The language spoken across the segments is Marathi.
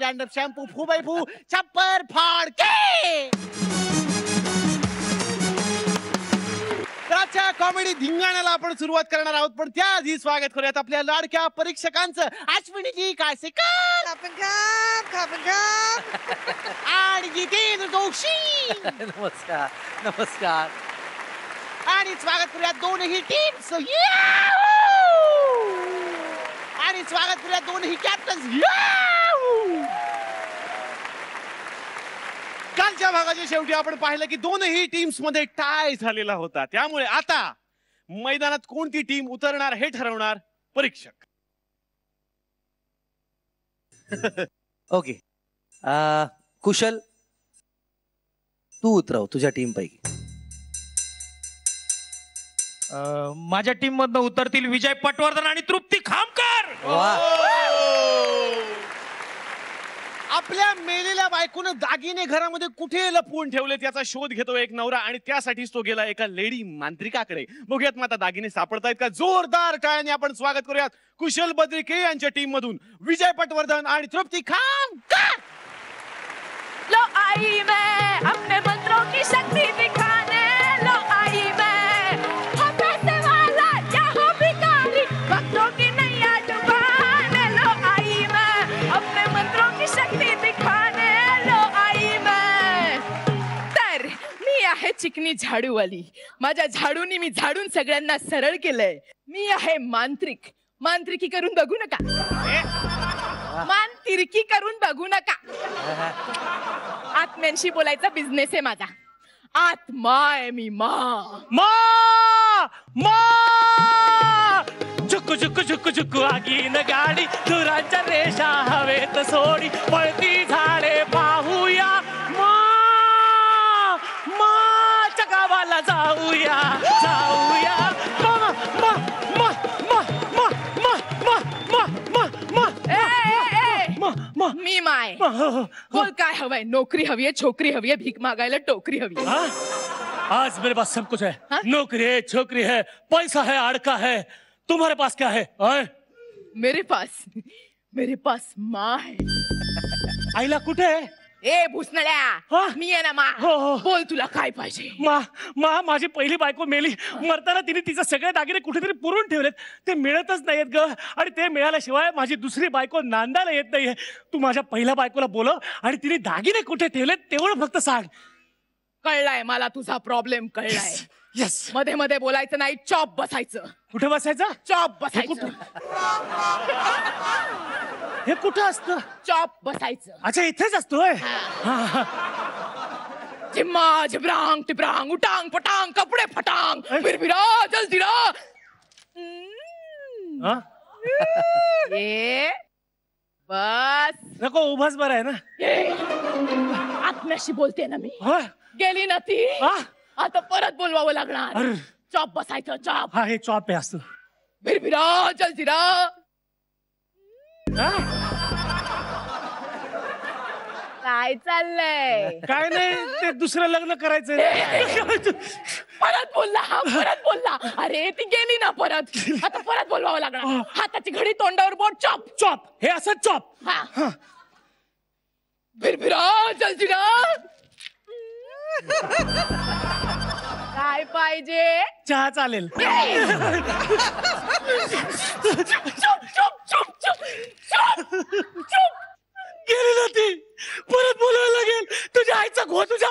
डॅन्ड्रफ शॅम्पू फू बाय फू छप्पर फाडके. आजच्या कॉमेडी धिंगाण्याला आपण सुरुवात करणार आहोत, पण त्याआधी स्वागत करूयात आपल्या लाडक्या परीक्षकांचं. अश्विनीजी कासेकर आणि जितेंद्र जोशी. नमस्कार नमस्कार. आणि स्वागत करूयात दोनही टीम्स. आणि स्वागत करूयात दोनही कॅप्टन्स. कालच्या भागाच्या शेवटी आपण पाहिलं की दोनही टीम्स मध्ये टाय झालेला होता. त्यामुळे आता मैदानात कोणती टीम उतरणार हे ठरवणार परीक्षक. ओके, कुशल तू उतरव तुझ्या टीम पैकी. माझ्या टीम मधनं उतरतील विजय पटवर्धन आणि तृप्ती खामकर. आपल्या मेलेल्या बायकोनं दागिने घरामध्ये कुठे लपवून ठेवलेत याचा शोध घेतो एक नवरा, आणि त्यासाठीच तो गेला एका लेडी मांत्रिकाकडे. बघूयात मग आता दागिने सापडतायत का. जोरदार टाळ्यांनी आपण स्वागत करूयात कुशल बद्रिके यांच्या टीम मधून विजय पटवर्धन आणि तृप्ती खामकर. लो आई मैं अपने मंत्रों की शक्ति दिखाने, लो आई मैं हो पैसे वाला या हो भिखारी, भक्तों की नैया डुबाने, लो आई मैं अपने मंत्रों की शक्ति दिखाने, लो आई मैं. तर मी आहे चिकनी झाडूवाली. माझ्या झाडूनी मी झाडून सगळ्यांना सरळ केलंय. मी आहे मांत्रिक. मांत्रिकी करून बघू नका, मांत्रिकी करून बघू नका. आत्म्यांशी बोलायचा बिझनेस आहे माझा. आत्मा आहे मी. मा झुक्कू झुक्कू झुक्कू झुक्कू आगीन गाडी, धुरांच्या रेषा हवेत सोडी, पळती झाडे पाहूया, माच्या गावाला जाऊया जाऊया. मी माय. बोल काय हवंय. नोकरी हवी आहे, छोकरी हवी आहे, भीक मागायला टोकरी हवी. आज मेरे पास सब कुछ है. नौकरी है, छोकरी है, पैसा है, अड़का है. तुम्हारे पास क्या है? मेरे पास माँ है. आईला कुठे आहे? ए भुसनळ्या, मी आहे ना मा. बोल तुला काय पाहिजे. मा माझी पहिली बायको मेली. मरताना तिने तिचे सगळे दागिने कुठेतरी पुरून ठेवलेत. ते मिळतच नाहीयेत ग. आणि ते मिळाल्याशिवाय माझी दुसरी बायको नांदायला येत नाहीये. तू माझ्या पहिल्या बायकोला बोलव आणि तिने दागिने कुठे ठेवलेत तेवढं फक्त सांग. कळलाय मला तुझा प्रॉब्लेम. कळलाय. यस. मध्ये मध्ये बोलायचं नाही. चॉप बसायचं. कुठे बसायचं? चॉप बसायचं. हे कुठं असतं? चॉप बसायचं. अच्छा, इथेच असतोय. झिम्मा झिब्रांग टिब्रांग उटांग पटांग कपडे फटांग बिरबिरा जलजिरा. ये बस. नको, उभाच बरं आहे ना. आत्म्याशी बोलते ना मी. गेली ना ती. आता परत बोलवावं लागणार. चॉप बसायचं. चॉप. हा, हे चॉप आहे असतं. बिरबिरा जलजिरा. काय चाललंय? काय नाही, ते दुसरं लग्न करायचं. परत बोलला. अरे ती गेली ना परत. आता परत बोलवावं लागणार. हाताची घडी तोंडावर बोट. Chop chop. हे असं चॉप. बिरबिरा जलजिरा. काय पाहिजे? चहा चालेल. चुप. गेली ना ती. परत बोलावं लागेल. तुझ्या आईचा घो तुझ्या.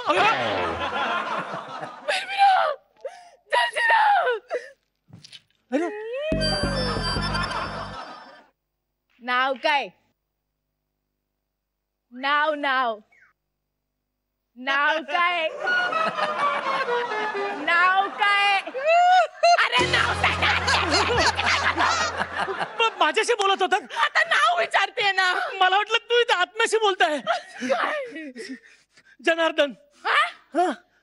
नाव काय? नाव काय? अरे नाव माझ्याशी बोलत होता. आता नाव विचारते ना. मला वाटलं तू इथं आत्म्याशी बोलताय. जनार्दन.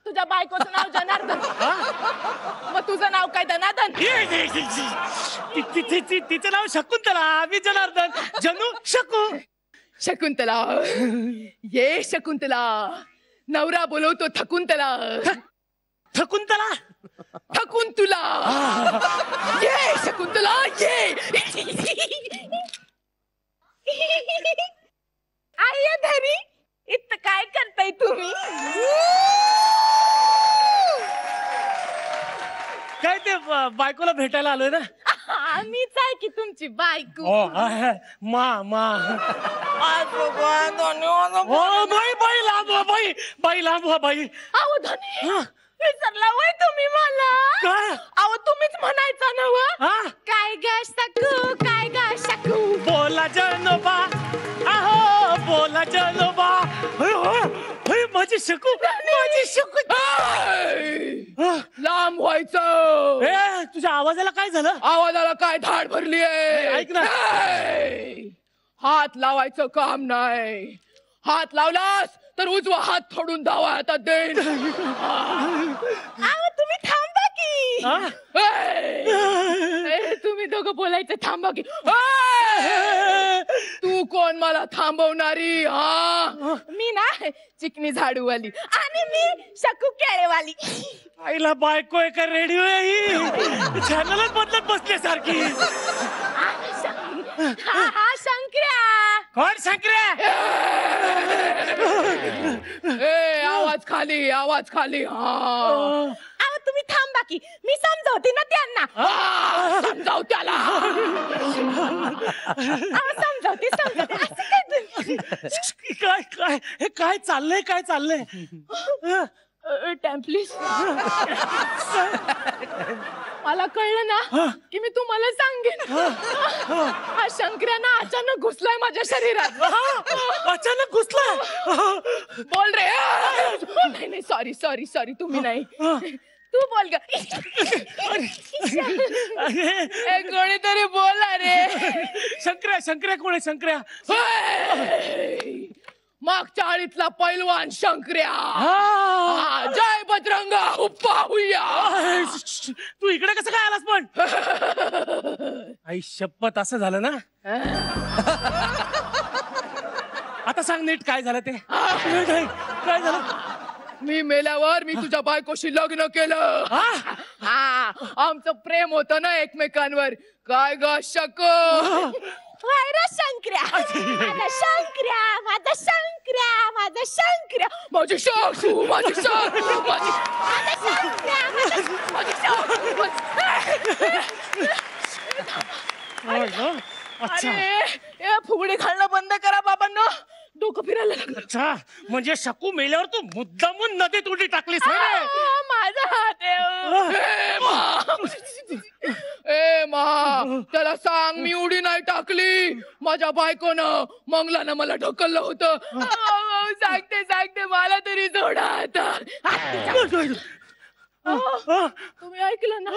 तुझ्या बायकोचं नाव जनार्दन. मग तुझं नाव काय? धनार्दन. तिचं नाव शकुंतला. मी जनार्दन. जनू शकू. शकुंतला. ये शकुंतला. नवरा बोलवतो थकुंतला. थकुंतला. थकून तुला. ये शकुंतला ये. आई धरी इथं काय करताय तुम्ही? काय ते बायकोला भेटायला आलोय ना. मीच आहे की तुमची बायको. मा बाई लांब व्हा, बाई लांब व्हा बाई. अहो धनी विसरला वय तुम्ही मला. काय? अहो तुम्हीच म्हणायचा ना व. काय ग शकू, काय ग शकू. बोला जनोबा, अहो बोला जनोबा. माझी शकू, माझी शकू. लांब व्हायचं. ए तुझ्या आवाजाला काय झालं? आवाजाला काय धाड भरली आहे? ऐक ना. हात लावायचं काम नाही. हात लावलास तर उजवा हात फोडून धावा हातात देईन. तुम्ही थांबा की. तुम्ही दोघं बोलायचं थांबा की. तू कोण मला थांबवणारी? मी ना चिकनी झाडूवाली आणि मी शकू केळेवाली. आईला बायको आहे का रेडिओ आहे ही? चॅनलच बदलत बसल्यासारखी. हा शंकर्या. कोण शंकर्या? आवाज खाली, आवाज खाली. अहो तुम्ही थांबा की, मी समजावते ना त्यांना. समजाव त्याला. समजावते समजावते. असं काय तुम्ही? काय काय हे काय चाललंय, काय चाललंय? Time please. मला कळलं ना की मी तुम्हाला सांगेन. हा शंकर्या ना अचानक घुसलाय माझ्या शरीरात. अचानक घुसला. बोल रे. नाही नाही सॉरी सॉरी सॉरी तुम्ही नाही. तू बोल ग. कोणीतरी बोला रे. शंकर्या, शंकर्या कोण आहे? शंकर्या मागच्या आळीतला पैलवान शंकर्या. जय बजरंग हुप्पा हुय्या. तू इकडे कसं काय आलास पण? आई शपथ असं झालं ना. आता सांग नीट काय झालं ते. काय झालं? मी मेल्यावर मी तुझ्या बायकोशी लग्न केलं. आमचं प्रेम होतं ना एकमेकांवर. काय ग शकू. शंकर्या माझा शंकर्या, माझा शंकर्या, माझा शंकर्या, माझी शकू, माझी शकू, माझी शंकर्या, माझी शकू. अरे फुगडी घालणं बंद करा बाबांनो. डोकं फिरायला लागलं. अच्छा म्हणजे शकू मेल्यावर तू मुद्दामून नदीत उडी टाकलीस. माझा हात ए मा त्याला सांग मी उडी नाही टाकली. माझ्या बायकोनं मंगलानं मला ढकललं होतं. सांगते सांगते मला तरी जोडा आता. तुम्ही ऐकलं ना.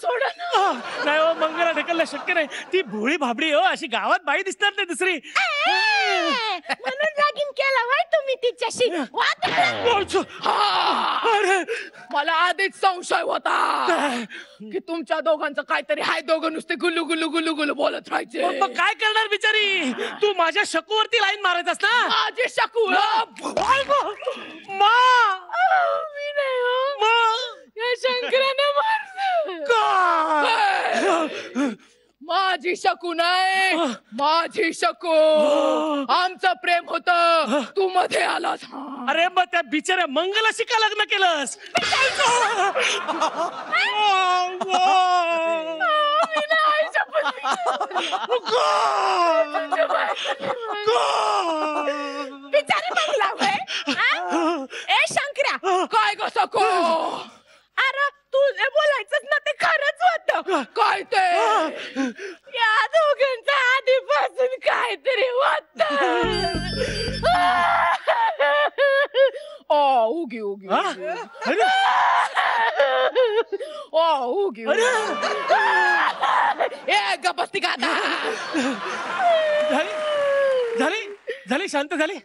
सोडा ना. नाही हो मंगला ढकललं शक्य नाही. ती भोळी भाबडी हो, अशी गावात बाई दिसणार नाही दुसरी. म्हणून लगीन केलं वय तुम्ही तिच्याशी. मला आधीच संशय होता की तुमच्या दोघांचं काहीतरी हाय. दोघं नुसते गुल्लू गुल्लू गुल्लू गुल्लू बोलत राहायचे. मग काय करणार बिचारी? तू माझ्या शकूवरती लाईन मारायचास ना. माझी शकू. मी नाही हो. या शंकराने मारलं. माझी शकू नाही, माझी शकू. आमचं प्रेम होत. तू मध्ये आलास. अरे मग त्या बिचाऱ्या मंगलाशी का लग्न केलंस? बिचारी मंगला होय. ए शंकर्या काय ग सकू. अरे तुझे बोलायचंच ना ते खरंच होतं. काय ते या दोघांचं आधीपासून काहीतरी होत. उगी उगी उगी ए गपस्ती का आता. झाली झाली शांत झाली,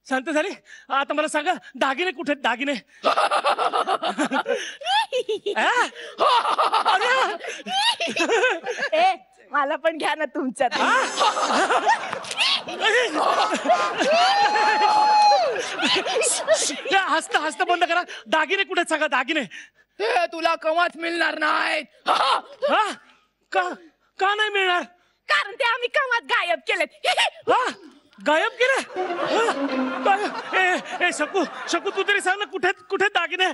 शांत झाली. आता मला सांगा दागिने कुठे आहेत? दागिने ए मला पण घ्या ना तुमच्यात. हसता हसता बंद करा. दागिने कुठे आहेत सांगा. दागिने हे तुला कवाच मिळणार नाहीत. का नाही मिळणार? कारण ते आम्ही कवाच गायब केलेत. गायब केलं गायब. ए शकू शकू तू तरी सांग ना कुठे कुठे दागिने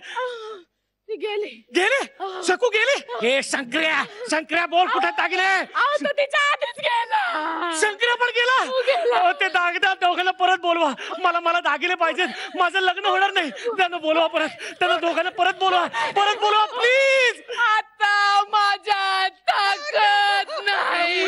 ती गेली. गेले. शकू गेले. हे शंकर्या बोल कुठे दागिने. अहो तो तिच्या आधीच गेला. शंकर्या पण गेला. अहो, ते दागिने दोघांना परत बोलवा. मला दागिने पाहिजेत. माझं लग्न होणार नाही. त्यांना बोलवा परत. त्यांना दोघांना परत बोलवा प्लीज. आता माझ्या ताकद नाही.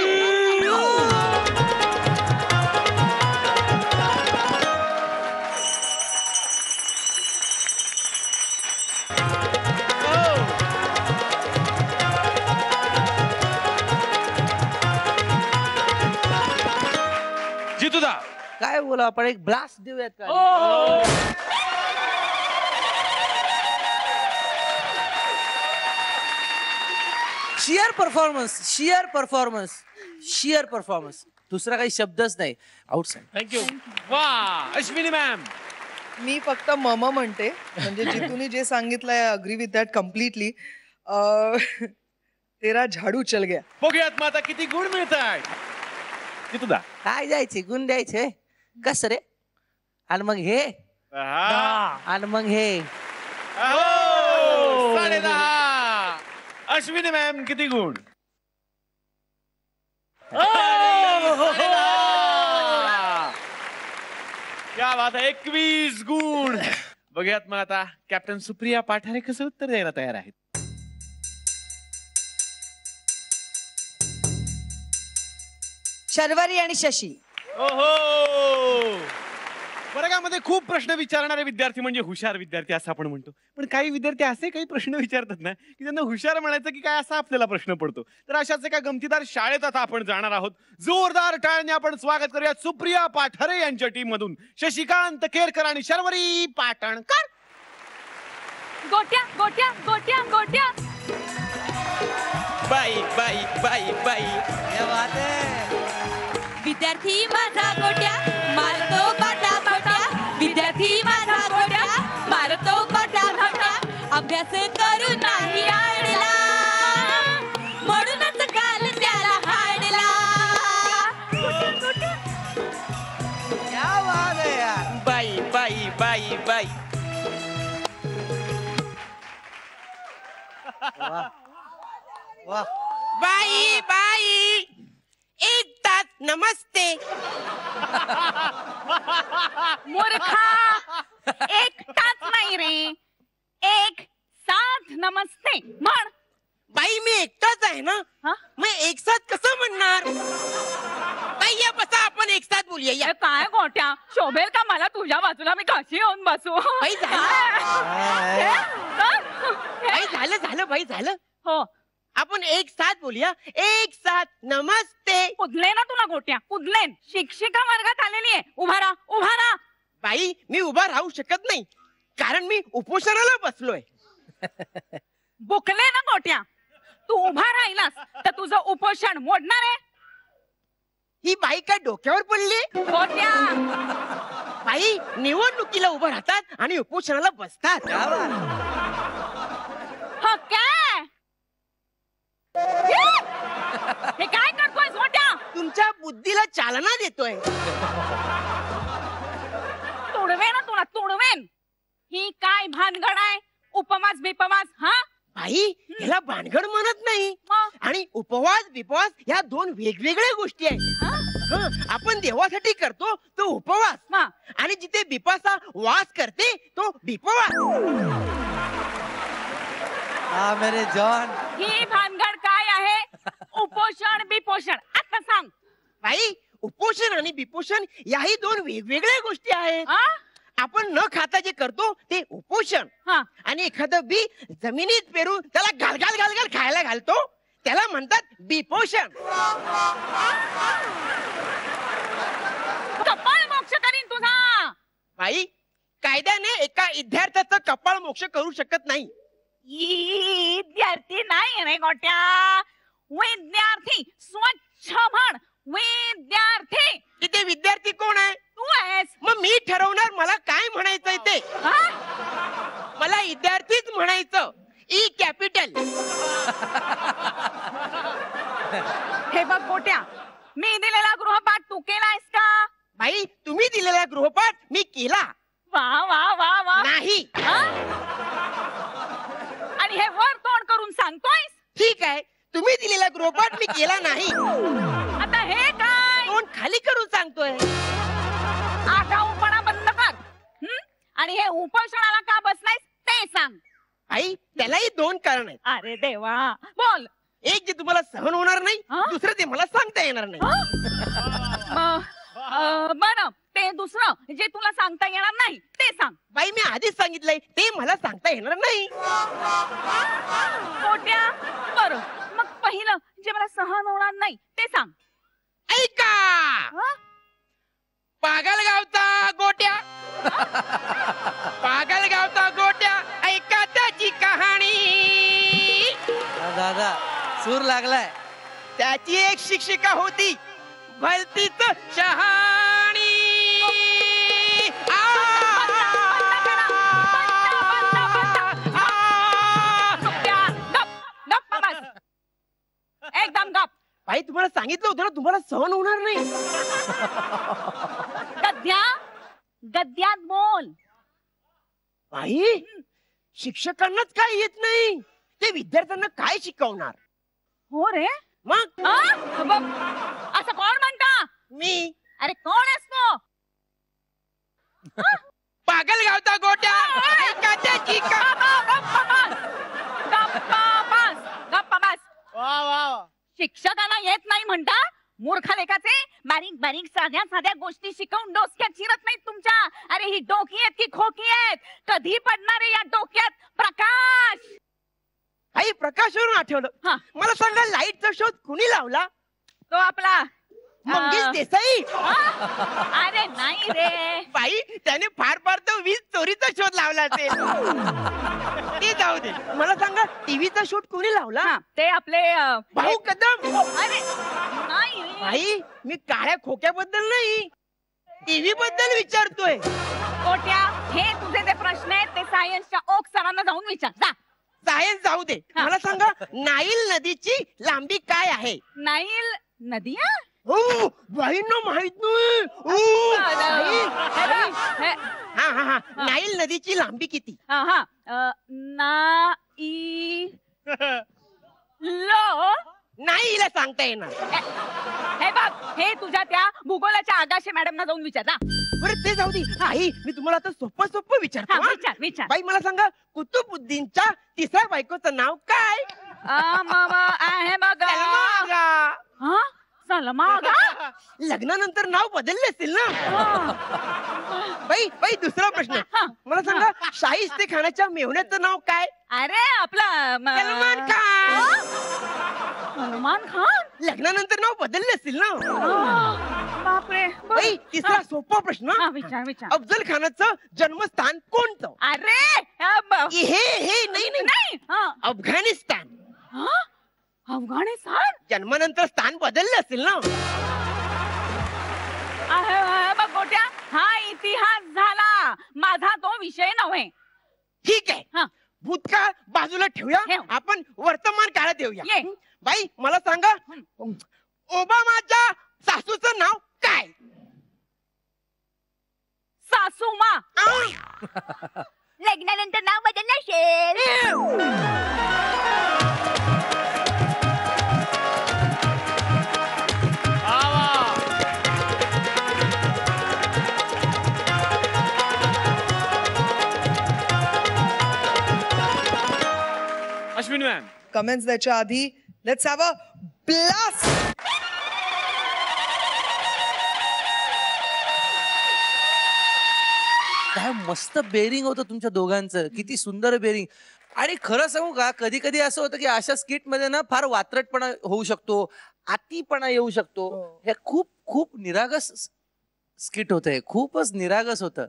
जितूदा काय बोला आपण एक ब्लास्ट देऊयात का. शियर परफॉर्मन्स दुसरा काही शब्दच नाही. आउटसाइड. थँक्यू. वा अश्विनी मॅम. मी फक्त मम म्हणते म्हणजे जितूने जे सांगितलंय अग्री विथ दॅट कम्प्लिटली. तेरा झाडू चल गया. बघूयात मग आता किती गुण मिळतात. जितूदा काय द्यायचे गुण द्यायचे कस रे. आणि मग हे आणि मग हे 10.5. अश्विनी मॅम किती गुण. क्या बात आहे. 21 गुण. बघूयात मग आता कॅप्टन सुप्रिया पाठारे कसं उत्तर द्यायला तयार आहेत. शर्वरी आणि शशी. ओहो. वर्गामध्ये खूप प्रश्न विचारणारे विद्यार्थी म्हणजे हुशार विद्यार्थी असं आपण म्हणतो. पण काही विद्यार्थी असे काही प्रश्न विचारतात ना की त्यांना हुशार म्हणायचं की काय असा आपल्याला प्रश्न पडतो. तर अशाच एका गमतीदार शाळेत आता आपण जाणार आहोत. जोरदार टाळ्याने आपण स्वागत करूया सुप्रिया पाठारे यांच्या टीम मधून शशिकांत केरकर आणि शर्वरी पाटणकर. गोट्या गोट्या गोट्या गोट्या. बाई बाई बाई बाई. क्या बात है. विद्यार्थी माझा गोट्या मारतो बाटा बाटा. विद्यार्थी माझा गोट्या मारतो बाटा बाटा. अभ्यास करू नाही आणला म्हणूनच काल त्याला हाडला. क्या बात है यार. बाई बाई बाई बाई. वाह. बाई बाई एक तास नमस्ते. मूर्खा एक तास नाही रे. एक साथ नमस्ते म्हण. बाई मी एकटाच आहे ना. हा? मग एक साथ कसं म्हणणार. बाई या बसा आपण एक साथ बोलूया या. ए, काय गोट्या शोभेल का मला तुझ्या बाजूला मी कशी येऊन बसू. बाई झालं झालं बाई झालं. हो आपण एक साथ बोलूया. एक साथ नमस्ते. कुदले ना तुला गोट्या कुदलेन. शिक्षिका वर्गात आलेली आहे. उभा राहा. बाई मी उभा राहू शकत नाही कारण मी उपोषणाला बसलोय. बुकले ना गोट्या. तू उभा राहिलास तर तुझं उपोषण मोडणार आहे. ही बाई काय डोक्यावर पडली. गोट्या बाई निवडणुकीला उभं राहतात आणि उपोषणाला बसतात. क्या बात. हो काय हे काय करतोय गोट्या. तुमच्या बुद्धीला चालना देतोय. तुडवे ना तुला तुडवेन. ही काय भानगड आहे. उपमास बिपमास. हा बाई ह्याला भानगड म्हणत नाही. मग? आणि उपवास बिपवास ह्या दोन वेगवेगळ्या गोष्टी आहेत. हा? हं, आपण देवासाठी करतो तो उपवास हा. आणि जिथे बिपासा वास करते तो बिपवास. हा मेरे जॉन. ही भानगड काय आहे. उपोषण बिपोषण आता सांग. बाई उपोषण आणि बिपोषण याही दोन वेगवेगळ्या गोष्टी आहेत. हा? आपण न खाता जे करतो ते उपोषण हा. आणि एखादं बी जमिनीत पेरून त्याला घाल घाल घाल घाल खायला घालतो त्याला म्हणतात बिपोषण. कपाळ मोक्ष करीन तुझा. बाई कायद्याने एका विद्यार्थ्याचं कपाळ मोक्ष करू शकत नाही. विद्यार्थी नाही रे गोट्या. विद्यार्थी स्वच्छ म्हण. विद्यार्थी. इथे विद्यार्थी कोण आहे. तू आहेस. मग मी ठरवणार मला काय म्हणायचंय ते. हा? मला विद्यार्थीच म्हणायचं. E capital. हे बघ गोट्या मी दिलेला गृहपाठ तू केलायस का. बाई वा वा वा वा. नाही. हा? आणि हे वर तोंड करून सांगतोय. ठीक आहे, तुम्ही दिलेला गृहपाठ मी केला नाही. आता हे काय तोंड खाली करून सांगतोय. आगाऊपणा बंद कर. आणि हे उपोषणाला का बसलायस ते सांग. आई, त्यालाही 2 कारण आहेत. अरे देवा, बोल. एक जे तुम्हाला सहन होणार नाही, हा? दुसरं ते मला सांगता येणार नाही. बरं, ते दुसरं जे तुला सांगता येणार नाही ते सांग. बाई, मी आधीच सांगितलंय ते मला सांगता येणार नाही. पोट्या, बरं मग पहिलं जे मला सहन होणार नाही ते सांग. ऐका, हा? पागल गावचा गोट्या, पागल गावचा गोट्या, ऐका त्याची कहाणी. दादा सूर लागलाय. त्याची एक शिक्षिका होती, भलतीच शहाणी. एकदम गप. बाई, तुम्हाला सांगितलं होतं ना, तुम्हाला सहन होणार नाही. गद्या, गद्यात बोल. बाई, शिक्षकांनाच काय येत नाही, ते विद्यार्थ्यांना काय शिकवणार. हो रे. मग असं कोण म्हणता? मी अरे कोण असतो? पागल गावचा गोट्या, ऐका त्याची गप्पा बस. शिक्षकांना येत नाही म्हणता? मूर्ख लेखाचे. बारीक बारीक साध्या साध्या गोष्टी शिकवून डोक्यात शिरत नाहीत तुमच्या. अरे ही डोकी आहेत की खोकी आहेत? कधी पडणारे या डोक्यात प्रकाश? आई, प्रकाशवरून आठवलं. हा. मला सांगा, लाईटचा शोध कुणी लावला? तो आपला मंगेश देसाई. अरे नाही रे. बाई, त्याने फार फार तर वीज चोरीचा शोध लावला असेल. ते जाऊ दे, मला सांगा, टीव्हीचा शोध कुणी लावला? हा, ते आपले भाऊ कदम. अरे नाही. बाई, मी काळ्या खोक्याबद्दल नाही, टीव्ही बद्दल विचारतोय. कोट्या, हे तुझे जे प्रश्न आहेत ते सायन्सच्या ओक सरांना जाऊन विचार जा. सायन्स जाऊ दे, हा. मला सांगा, नाईल नदीची लांबी काय आहे? नाईल नदी. बाईंना माहित नाही. बाई, हे, हा हा हा, नाईल नदीची लांबी किती? हा, ना ई लो. नाही, हिला सांगता येणार. हे बघ, हे तुझ्या त्या भूगोलाच्या आगाशे मॅडमना जाऊन विचार जा. बरं, ते जाऊ दे. आई, मी तुम्हाला आता सोपं सोपं विचारतो. हा, हा? विचार विचार. बाई, मला सांगा, कुतुबुद्दीनच्या तिसऱ्या बायकोचं नाव काय? आहे बघ. सलमा आगा. हा, सलमा आगा. लग्नानंतर नाव बदलले असेल ना. बाई बाई, दुसरा प्रश्न. हा. मला सांगा, शाहिस्ते खानाच्या मेहुण्याचं नाव काय? अरे आपला सलमान खान. सलमान खान. लग्नानंतर नाव बदलले असेल ना. बापरे. बाई, तिसरा सोपा प्रश्न. हा, विचार विचार. अफजल खानाचं जन्मस्थान कोणतं? अरे हे नाही नाही, नाही. हा. अफगाणिस्तान. हा? अफगाणिस्तान. जन्मानंतर स्थान बदलले असेल ना. बघ गोट्या, हा इतिहास झाला, माझा तो विषय नव्हे. ठीक आहे, हा. भूतकाळ बाजूला ठेवूया, ठेव. आपण वर्तमान काळात येऊया. ये. बाई, मला सांगा, ओबामाच्या सासूचं नाव काय? सासूमा. लग्नानंतर नाव बदललं असेल. अश्विनी मॅम, कमेंट्स द्यायच्या आधी लेट्स हॅव अ ब्लास्ट. काय मस्त बेरिंग होतं तुमच्या दोघांचं. किती सुंदर बेरिंग. आणि खरं सांगू का, कधी कधी असं होतं की अशा स्किट मध्ये ना फार वात्रटपणा होऊ शकतो, अतिपणा येऊ शकतो. हे खूप खूप निरागस स्किट होतं, हे खूपच निरागस होतं.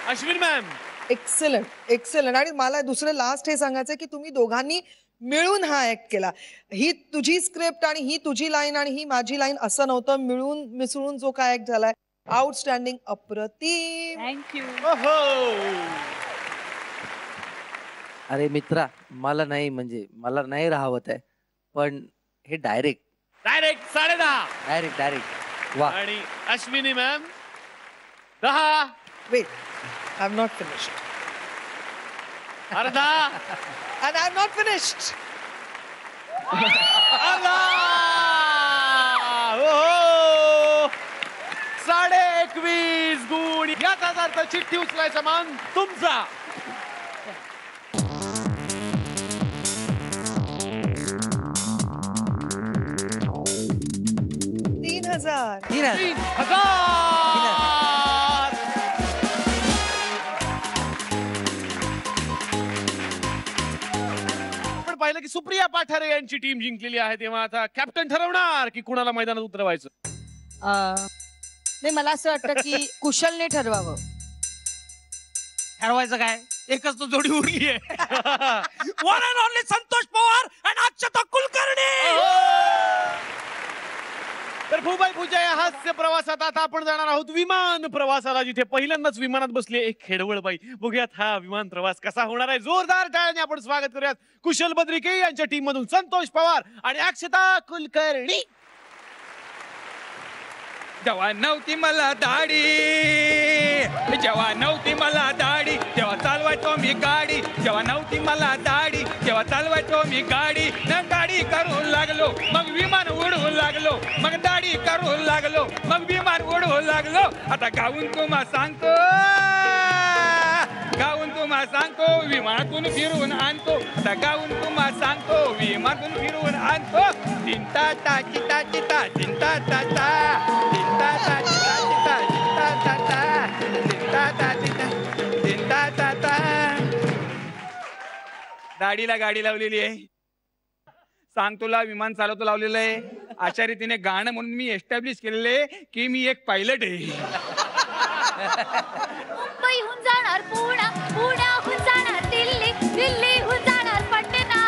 Ashwini ma'am, excellent excellent. आणि मला दुसरं लास्ट हे सांगायचं की तुम्ही दोघांनी मिळून हा ऍक्ट केला. ही तुझी स्क्रिप्ट आणि ही तुझी लाईन आणि ही माझी लाईन असं नव्हतं, मिळून मिसळून जो काय ऍक्ट झालाय, आउटस्टँडिंग, अप्रतिम. थँक्यू. अरे मित्रा, मला नाही राहवत आहे, पण हे डायरेक्ट 10:30. डायरेक्ट वा. आणि Ashwini ma'am, 10. Wait, I'm not finished. अर्धा. And I'm not finished. अर्धा. ओहो. 21.5 गुण. याचाच अर्थ चिठ्ठी उचलायचा मान तुमचा. $3,000. 3,000. आपण पाहिलं की सुप्रिया पाठारे यांची टीम जिंकलेली आहे, तेव्हा आता कॅप्टन ठरवणार की कुणाला मैदानात उतरवायचं. नाही मला असं वाटतं की कुशलने ठरवावं. ठरवायचं काय? एकच तो जोडी उरली आहे. One and only Santosh Pawar आणि अक्षता कुलकर्णी. तर भूबाई पूजा या हास्य प्रवासात आता आपण जाणार आहोत विमान प्रवासाला, जिथे पहिल्यांदाच विमानात बसली एक खेडवळ बाई. बघूयात हा विमान प्रवास कसा होणार आहे. जोरदार टाळ्याने आपण स्वागत करूयात कुशल बद्रिके यांच्या टीम मधून संतोष पवार आणि अक्षता कुलकर्णी. जेव्हा नव्हती मला दाढी, जेव्हा नव्हती मला दाढी, तेव्हा चालवायचो मी गाडी. जेव्हा नव्हती मला दाढी, तेव्हा चालवायचो मी गाडी. न गाडी करू लागलो मग विमान उडवू लागलो, मग दाढी करू लागलो मग विमान उडवू लागलो. आता गाऊन तुम्हाला सांगतो, गाऊन तुम्हाला सांगतो, विमानातून फिरवून आणतो. आता गाऊन तुम्हाला सांगतो, विमानातून फिरवून आणतो. चिंता ता चिता चिता चिंता ता ता चिंता ता चिता चिता चिंता ता ता चिंता ता चिता चिंता ता ता. दाढीला गाडी लावलेली आहे, सांगतोला विमान चालवतो लावलेलं आहे. अशा रीतीने गाणं म्हणून मी एस्टॅब्लिश केलेले की मी एक पायलट आहे. मुंबईहून जाणार पुणा, पुण्याहून जाणार दिल्ली, दिल्लीहून जाणार पटना.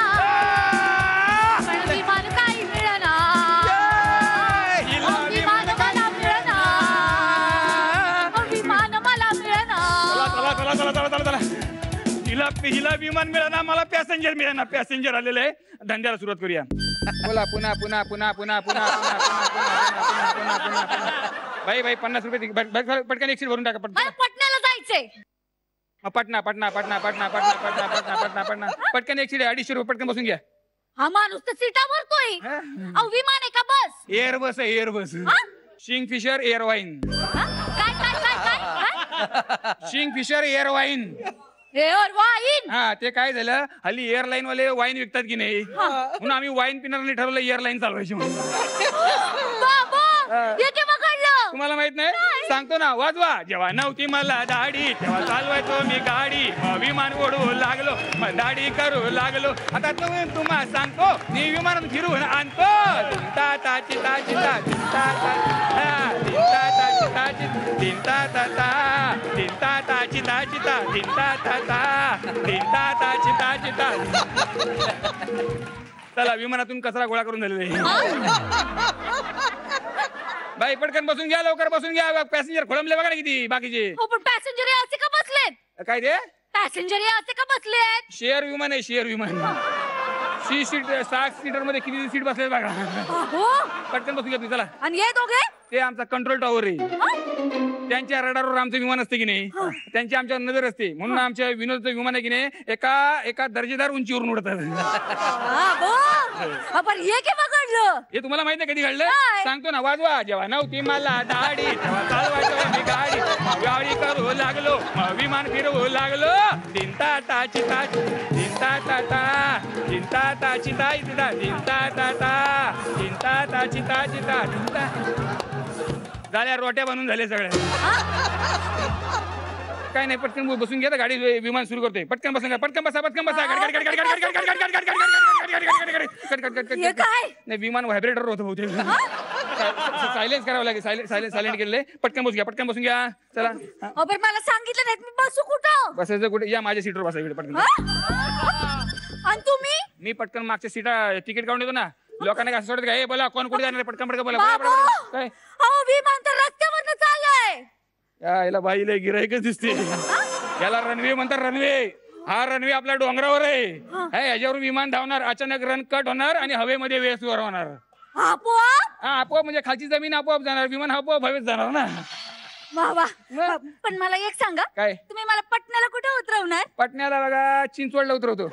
पण विमान काही मिळणार, विमान मला मिळणार, विमान मला मिळणार. चला चला चला चला चला चला. हिला हिला विमान मिळाला, मला पॅसेंजर मिळाला. पॅसेंजर आलेलं आहे, धंद्याला सुरुवात करूया. बोला पुन्हा पुन्हा पुन्हा पुन्हा पुन्हा पुन्हा पुन्हा पुन्हा पुन्हा पुन्हा. बाई बाई 50 रुपये पटकन एक सीट भरून टाका. मला पटण्याला जायचंय. पटना पटना पटना पटना पटना पटना पटना पटना पटना पटकन एक सीट 250 रुपये पटकन बसून घ्या. हा माणूस तर सीटा भरतोय. अहो विमान आहे का बस? एअर बस आहे, एअर बस. किंगफिशर एअरवाईन. काय काय काय काय किंगफिशर एअरवाईन. एअरवाईन. हा ते काय झालं, हल्ली एअरलाईन वाले वाईन विकतात की नाही, म्हणून आम्ही वाईन पिणाऱ्यांनी ठरवलं एअरलाईन चालवायची म्हणून. बाबा हे केव्हा घडलं? तुम्हाला माहित नाही? सांगतो ना, वाजवा. जेव्हा नव्हती मला दाढी, तेव्हा चालवायचो मी गाडी. मग विमान ओढू लागलो, मग दाढी करू लागलो. आता तुम्हाला सांगतो, मी विमान फिरवून आणतो. चिंता ता चिता चिता चिंता ता चिंता ता चिता चिंता ता चिंता ता चिता चिता चिंता ता चिंता ता चिता चिता. चला विमानातून कचरा गोळा करून झालेला आहे. बाई पटकन बसून घ्या, लवकर बसून घ्या. पॅसेंजर खोळंबले बघा ना किती बाकीचे. हो पण पॅसेंजर असे का बसलेत? काय ते पॅसेंजर असे का बसलेत? शेअर विमान आहे, शेअर विमान. 6 सीटर मध्ये किती सीट बसले बघा. हो पटकन बसून घ्या तुम्ही. चला. आणि हे दोघे? ते आमचा कंट्रोल टॉवर आहे. त्यांच्या रडारवर आमचं विमान असते की नाही, त्यांची आमच्यावर नजर असते. म्हणून आमच्या विनोदचं विमान आहे की नाही, एका दर्जेदार उंचीवरून उडतात. पण हे केव्हा घडलं? हे तुम्हाला माहित नाही कधी घडलं? सांगतो ना, वाजवा. जेव्हा नव्हती मला दाढी, तेव्हा चालवायचो मी गाडी. गाडी करू लागलो, विमान फिरवू लागलो. चिंता ता चिता चिंता ता ता चिंता ता चिता चिता चिंता ता ता चिंता ता चिता चिता चिंता. झाल्या रोट्या बनवून झाले सगळ्या. काय नाही, पटकन बसून घ्या. गाडी विमान सुरू करतोय. पटकन बसून घ्या, पटकन बसा, पटकन बसा. नाही विमान व्हायब्रेटर होतं बहुतेक. सायलेन्स करावं लागेल. सायलेंट केलेलं. पटकन बसून घ्या, पटकन बसून घ्या. चला. पण मला सांगितलं नाही, मी बसू कुठं? बसायचं कुठे? या माझ्या सीटवर बसा इकडे पटकन. आणि तुम्ही? मी पटकन मागच्या सीटा तिकीट काढून देतो ना. लोकांना काय सोडत काय, बोला कोण कुठे जाणार? पटकन पटकन बोला. काय विमान तर रस्त्यावरनं चाललंय. याला बाईला गिराईकच दिसते. याला रनवे म्हणतात, रनवे. हा रनवे आपल्या डोंगरावर आहे. याच्यावर विमान धावणार, अचानक रन कट होणार आणि हवेमध्ये वेळेवर होणार. आपोआप? हा आपोआप म्हणजे खालची जमीन आपोआप जाणार, विमान आपोआप हवेत जाणार ना. वा वा पण मला एक सांगा काय? तुम्ही मला पटण्याला कुठे उतरवणार? पटण्याला बघा चिंचवडला उतरवतो.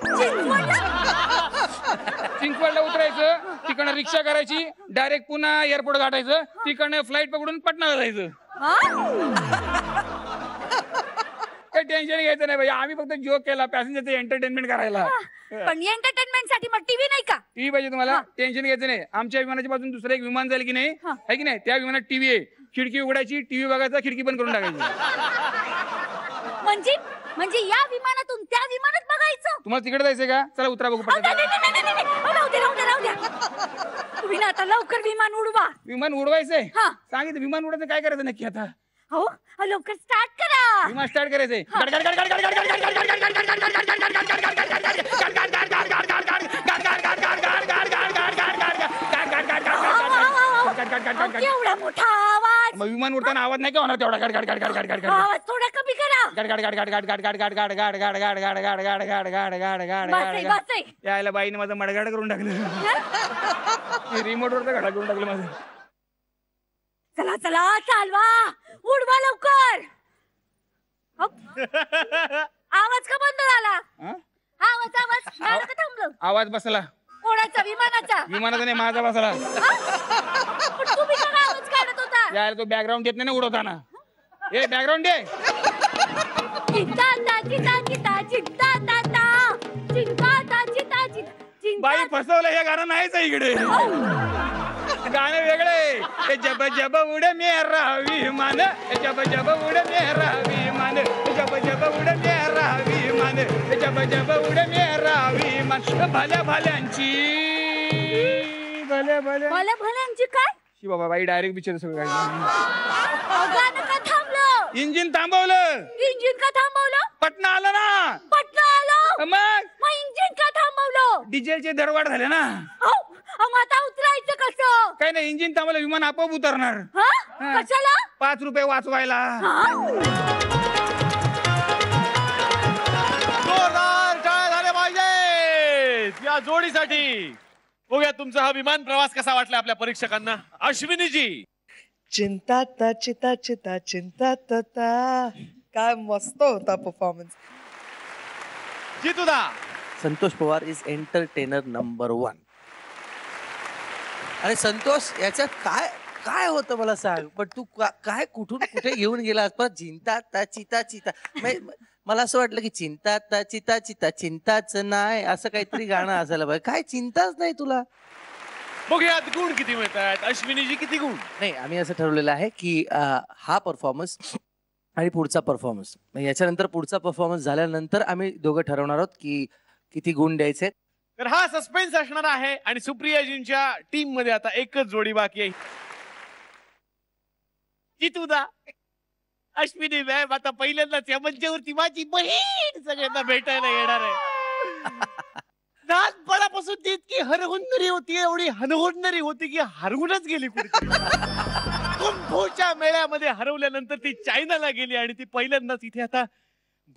चिंचवडला उतरायचं, तिकडनं रिक्षा करायची, डायरेक्ट पुन्हा एअरपोर्ट गाठायचं, तिकडनं फ्लाईट पकडून पटण्याला जायचं. काही टेन्शन घ्यायचं नाही भैया, आम्ही फक्त जोक केला पॅसेंजरचं एंटरटेनमेंट करायला. पण एंटरटेनमेंट साठी मग टीव्ही नाही का? टीव्ही पाहिजे तुम्हाला? टेन्शन घ्यायचं नाही. आमच्या विमानाच्या बाजून दुसरं एक विमान जाईल की नाही, आहे की नाही, त्या विमानात टीव्ही आहे. खिडकी उघडायची, टीव्ही बघायचा, खिडकी बंद करून टाकायची. म्हणजे या विमानातून त्या विमानात बघायचं? तुम्हाला तिकडे जायचंय का? चला उतरा बघू. राहू द्या. तुम्ही ना आता लवकर विमान उडवा. विमान उडवायचंय? सांगितलं विमान उडायचं काय करायचं नक्की आता? हो लवकर स्टार्ट करा. विमान स्टार्ट करायचंय. एवढा मोठा आवाज. मग विमान उडताना आवाज नाही का होणार तेवढा? आवाज थोडा कमी करा. यायला बाईने माझं मडगाड करून टाकलं. रिमोट वरचा घडा करून टाकलं माझं. चला चालवा, उडवा लवकर. आवाज का बंद झाला? आवाज थांबलो. आवाज बसला कोणाचा? विमानाचा? विमानाचा नाही, माझा बसला. तुम्ही का आवाज काढत होता? यायला तो बॅकग्राऊंड देत नाही ना उडवताना. ए बॅकग्राऊंड दे. बाई फसवलं, हे गाणं नाहीच आहे इकडे. गाणं वेगळे. जब जब उडे मेरा विमान, जब जब उडे मेरा विमान, जब जब उडे मेरा विमान, जब जब उडे मेरा विमान. भल्यांची भल्यांची काय? शी बाबा बाई डायरेक्ट बिचार सगळं. गाणं का थांबलं? इंजिन थांबवलं. इंजिन का थांबवलं? पटना आलं ना. पटना आलं मग इंजिन का थांबवलं? डिझेलचे दरवाढ झाले ना. मग आता उतरायचं कसं? काही नाही, इंजिन थांबवलं, विमान आपोआप उतरणार. कशाला? 5 रुपये वाचवायला. जोरदार टाळ्या झाल्या पाहिजेत या जोडीसाठी. बघूया तुमचा हा विमान प्रवास कसा वाटला आपल्या परीक्षकांना. अश्विनीजी. चिंता काय मस्त होता परफॉर्मन्स. जितूदा. Santosh Pawar is entertainer number 1. अरे संतोष, याच्यात काय काय होतं मला सांग. पण तू काय कुठून कुठे घेऊन गेला परत? चिंता मला असं वाटलं की चिंताच नाही, असं काहीतरी गाणं असायला पाहिजे. काय चिंताच नाही तुला. बघूयात गुण किती मिळतात. अश्विनीजी किती गुण? नाही, आम्ही असं ठरवलेलं आहे की हा परफॉर्मन्स आणि पुढचा परफॉर्मन्स, याच्यानंतर पुढचा परफॉर्मन्स झाल्यानंतर आम्ही दोघं ठरवणार आहोत की किती गुण द्यायचे. तर हा सस्पेन्स असणार आहे. आणि सुप्रियाजींच्या टीम मध्ये आता एकच जोडी बाकी आहे. जितूदा. अश्विनी मॅम आता पहिल्यांदाच या मंचावरती माझी बहीण सगळ्यांना भेटायला येणार आहे. लहानपणापासून ती इतकी हरहुन्नरी होती, एवढी हनहुन्नरी होती की हरवूनच गेली कुठे. कुंभोच्या मेळ्यामध्ये हरवल्यानंतर ती चायनाला गेली आणि ती पहिल्यांदाच इथे आता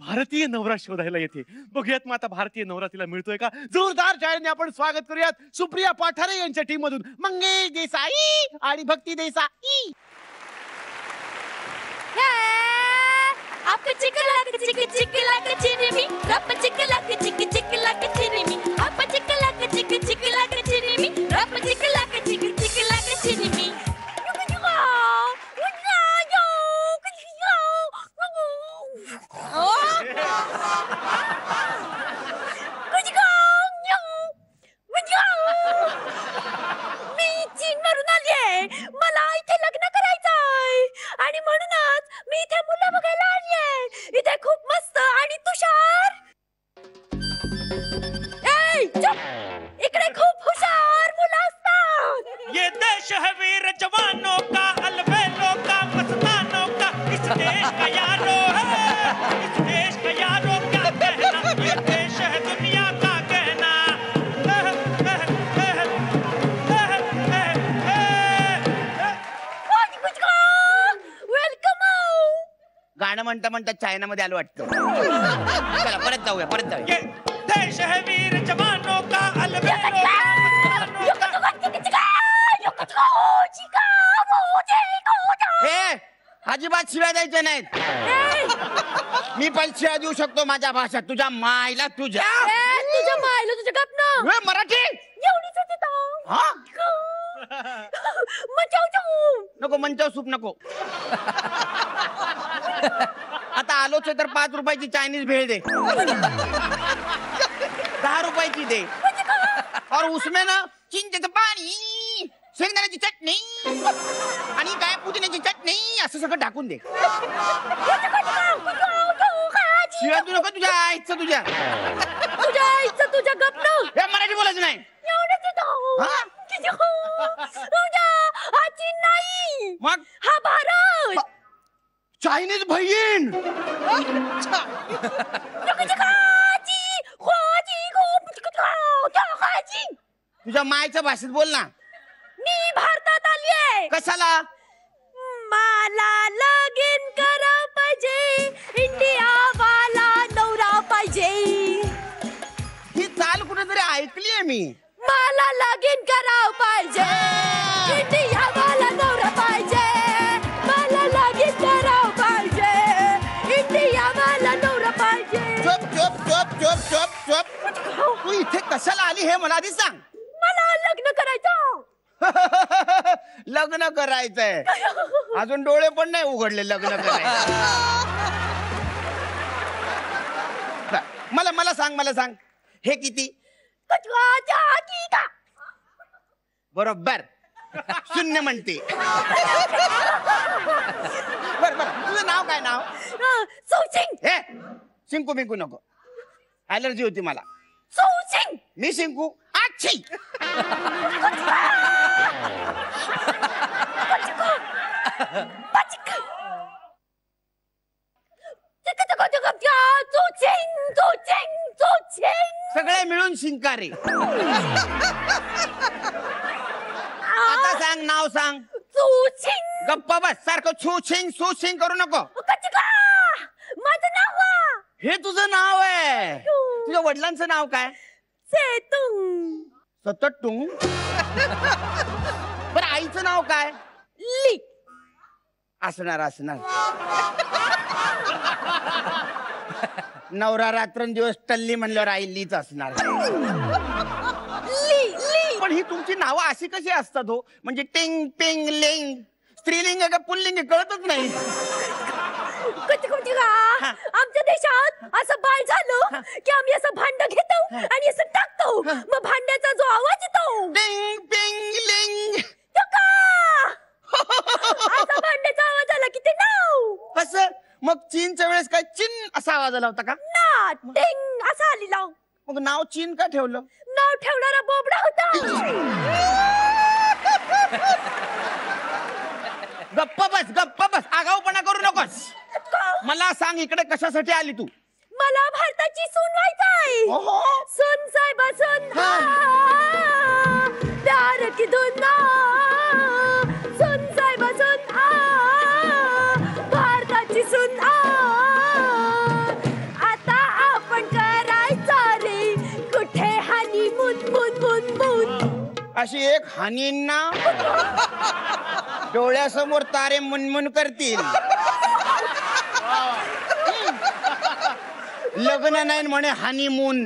भारतीय नवरा शोधायला येते. बघूयात मग आता भारतीय नवरा तिला मिळतोय का. जोरदार टाळ्यांनी आपण स्वागत करूयात सुप्रिया पाठारे यांच्या टीम मधून मंगेश देसाई आणि भक्ती देसाई. आपका चिकलाक चिकलाक चिरमी, रप चिकलाक चिकलाक चिरमी, आपका चिकलाक चिकलाक चिरमी, रप चिकलाक चिकलाक चिरमी. मी चीनवरून आलीये, मला इथे लग्न करायचंय आणि म्हणूनच मी इथे मुलं बघायला आलीये. इथे खूप मस्त आणि तुषार. इकडे खूप हुशार मुलं असतात. ये देश है वीर जवानों का, अलबेलों का, मस्तानों का. इस देश का यारो है, इस देश का यारो क्या कहना. ये देश है दुनिया का कहना. वेलकम. गाणं म्हणता म्हणता चायना मध्ये आलो वाटतं. चला परत जाऊया. ये देश है वीर जवानों का, अलबेलों का, मस्तानों का. हे अजिबात शिव्या द्यायच्या नाहीत. मी पण शिव्या देऊ शकतो माझ्या भाषेत. तुझ्या मायला तुझ्या तुझ्या मायला तुझ्या गप ना. मराठी एवढीच होती तो. हा नको मंचाव सूप नको. आता आलोच तर 5 रुपयाची चायनीज भेळ दे. 10 रुपयाची दे. और उसमें ना चिंचेचं पाणी, शेंगदाण्याची चटणी आणि काय पुदिन्याची चटणी असं सगळं टाकून दे. शिवाय तू नको तुझ्या आईचं तुझ्या तुझ्या गप ना. हे मराठी बोलायचं नाही. नाही मग हा भारत चायनीज बहीण. तुझ्या मायच्या भाषेत बोल ना. मी भारतात आली आहे. कशाला? मला लगीन करा पाहिजे, इंडिया वाला नवरा पाहिजे. ही चाल कुठेतरी ऐकली आहे मी. मला लगीन करावं पाहिजे, इंडिया वाला नवरा पाहिजे. मला लगीन करावं पाहिजे, इंडिया वाला नवरा पाहिजे. चोप चोप चोप चोप चोप चोप. तू इथे कशाला आली हे मला आधी सांग. मला लग्न करायचं. लग्न करायचंय. अजून डोळे पण नाही उघडले लग्न करायचं. मला सांग हे किती? बरोबर 0 म्हणते. बर तुझं नाव काय? नाव हे शिंकू बिंकू नको. ऍलर्जी होती मला. मी शिंकू. अच्छी सगळे मिळून शिंकारे. आता सांग नाव सांग. गप्पा बस. सारखं छू करू नको. माझं नाव हे तुझं नाव आहे. तुझ्या वडिलांचं नाव काय? सतटुंग. बरं आईचं नाव काय? ली. असणार. नवरा रात्रंदिवस टल्ली म्हणल्यावर आई लीच असणार. पण ही तुमची नावं अशी कशी असतात हो? म्हणजे टिंग पिंग लिंग स्त्रीलिंग आहे का पुल्लिंग आहे कळतच नाही. आमच्या देशात असं बाळ झालं की आम्ही असं भांड घेतो आणि असं टाकतो. मग भांड्याचा जो आवाज येतो टिंग पिंग लिंग असा भांड्याचा आवाज आला की ते नाव. कसं मग चीनच्या वेळेस काय चिन असा आवाज आला होता का? ना टिंग असा आली लाव. मग नाव चीन का ठेवलं? नाव ठेवणारा बोबडा होता. गप्पा बस. आगाऊपणा करू नकोस. मला सांग इकडे कशासाठी आली तू? मला भारताची सून व्हायचंय. सून साहेब सून प्यार की धून. सून साहेब सून भारताची सून. आता आपण करायचं रे कुठे हानी मुन. अशी एक हानींना डोळ्यासमोर तारे मुनमुन करतील. लग्न नाही म्हणे हानीमून.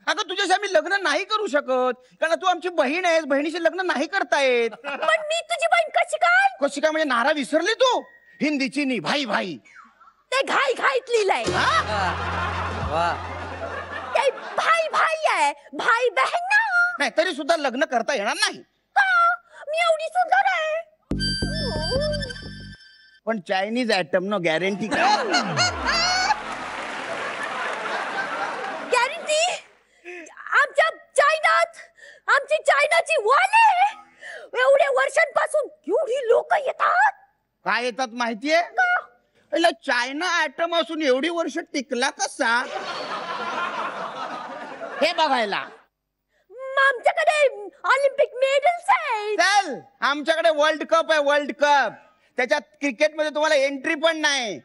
अगं तुझ्याशी आम्ही लग्न नाही करू शकत कारण तू आमची बहीण आहेस. बहिणीशी लग्न नाही करता येत. पण मी तुझी बहीण कशी काय म्हणजे नारा विसरली तू? हिंदीची नी भाई भाई ते घाईत लिहिलंय. ते भाई आहे. भाई बहीण नाही तरी सुद्धा लग्न करता येणार नाही. मी एवढी सुंदर आहे. पण चायनीज आयटम नो गॅरंटी काय? गॅरंटी आमच्या चायनात आमची चायनाची वाले एवढ्या वर्षांपासून एवढी लोक येतात. काय येतात माहितीये? चायना आयटम असून एवढी वर्ष टिकला कसा हे बघायला. आमच्याकडे ऑलिम्पिक मेडल्स आहेत. चल आमच्याकडे वर्ल्ड कप आहे. वर्ल्ड कप त्याच्यात क्रिकेट मध्ये तुम्हाला एंट्री पण नाही.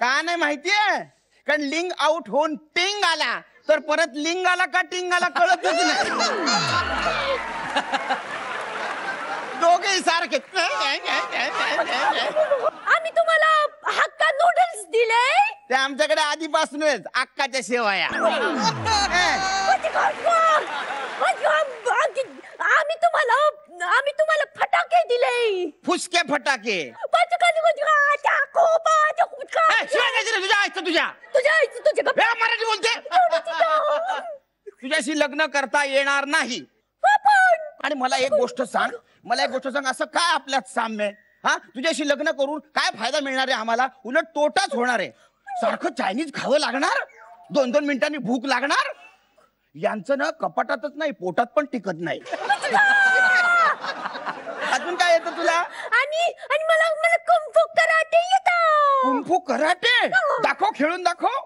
का नाही माहितीये? कारण लिंग आउट होऊन टिंग आला तर परत लिंग आला का टिंग आला कळतच नाही. दोघे सारखे आम्ही तुम्हाला हक्का नूडल्स दिले. ते आमच्याकडे आधीपासूनच अक्काच्या शेवया. आम्ही तुम्हाला फटाके दिले. फुसके फटाके. तुझ्या मराठी बोलते. तुझ्याशी लग्न करता येणार नाही. आणि मला एक गोष्ट सांग, असं काय आपल्यात साम्य आहे? हा, तुझ्याशी लग्न करून काय फायदा मिळणार आहे आम्हाला? उलट तोटाच होणार आहे. सारखं चायनीज खावं लागणार, 2-2 मिनिटांनी भूक लागणार. यांचं ना कपाटातच नाही पोटात पण टिकत नाही. अजून काय येतं तुला? आणि मला कुंफू कराटे येतं. Kung fu karate? दाखव, खेळून दाखव.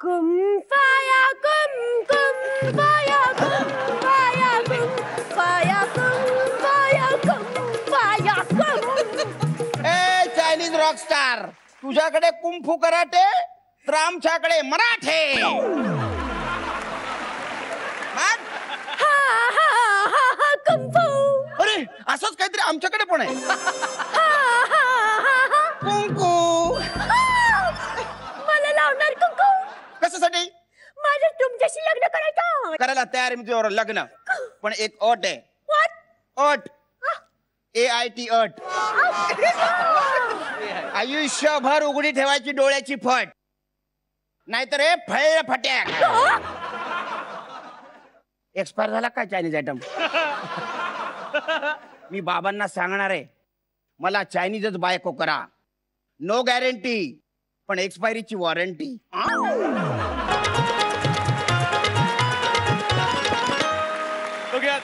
कुंफाया कुंफाया कुंफाया कुंफाया कुंफाया कुंफाया कुंफ. ए चायनीज रॉकस्टार, तुझ्याकडे कुंफू कराटे तर आमच्याकडे मराठे. कुंफू. अरे असंच काहीतरी आमच्याकडे पण आहे. कुंकू. मला लावणार कुंकू. कशासाठी? माझं तुमच्याशी लग्न करायचं. करायला तयार आहे मी तुझ्यावर लग्न, पण एक अट आहे. अट. AIT अट. आयुष्यभर उघडी ठेवायची डोळ्याची फट, नाहीतर हे फळ फट्याक. एक्सपायर झाला काय चायनीज आयटम? मी बाबांना सांगणार आहे, मला चायनीजच बायको करा. नो गॅरंटी, पण एक्सपायरीची वॉरंटी. बघूयात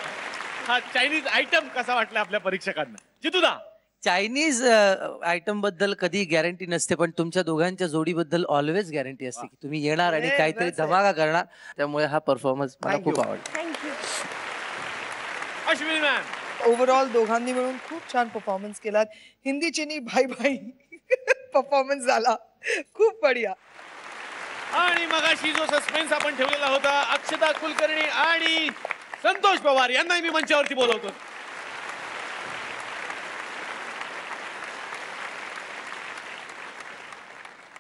हा चायनीज आयटम कसा वाटला आपल्या परीक्षकांना. जितूदा, चायनीज आयटम बद्दल कधी गॅरंटी नसते, पण तुमच्या दोघांच्या जोडीबद्दल ऑलवेज गॅरंटी असते की तुम्ही येणार आणि काहीतरी धमाका करणार. त्यामुळे हा परफॉर्मन्स मला खूप आवडला. अश्विनी मॅम, ओव्हरऑल दोघांनी मिळून खूप छान परफॉर्मन्स केलात. हिंदी चिनी भाई भाई परफॉर्मन्स झाला, खूप बढिया. आणि मगाशी जो सस्पेन्स आपण ठेवलेला होता, अक्षता कुलकर्णी आणि संतोष पवार यांनाही मी मंचावरती बोलवतो.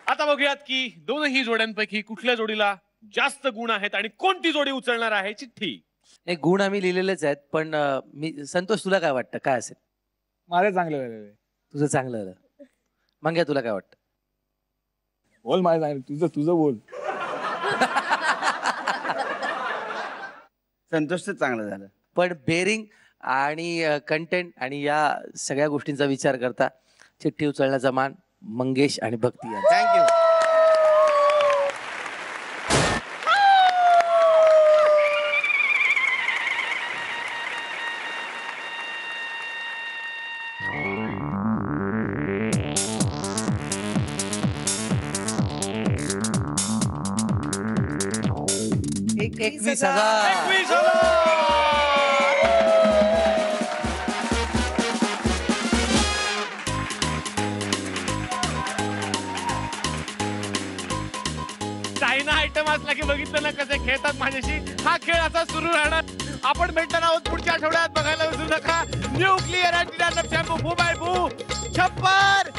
आता बघूयात की दोनही जोड्यांपैकी कुठल्या जोडीला जास्त गुण आहेत आणि कोणती जोडी उचलणार आहे चिठ्ठी. नाही, गुण आम्ही लिहिलेलेच आहेत, पण मी संतोष तुला काय वाटतं, काय असेल? माझं चांगलं झालेलं. तुझं चांगलं झालं. मंग्या तुला काय वाटतं? बोल माझं चांगलं, तुझं बोल. संतोषच चांगलं झालं. पण बेरिंग आणि कंटेंट आणि या सगळ्या गोष्टींचा विचार करता चिठ्ठी उचलण्याचा मान मंगेश आणि भक्ती यांचा. थँक्यू. $21,000. 21,000. चायना आयटम असला की बघितलं ना कसे खेळतात माझ्याशी. हा खेळ असा सुरू राहणार. आपण भेटणार आहोत पुढच्या आठवड्यात. बघायला विसरू नका न्यूक्लिअर अँटीडॅन्ड्रफ शॅम्पू 4x4 छप्पर.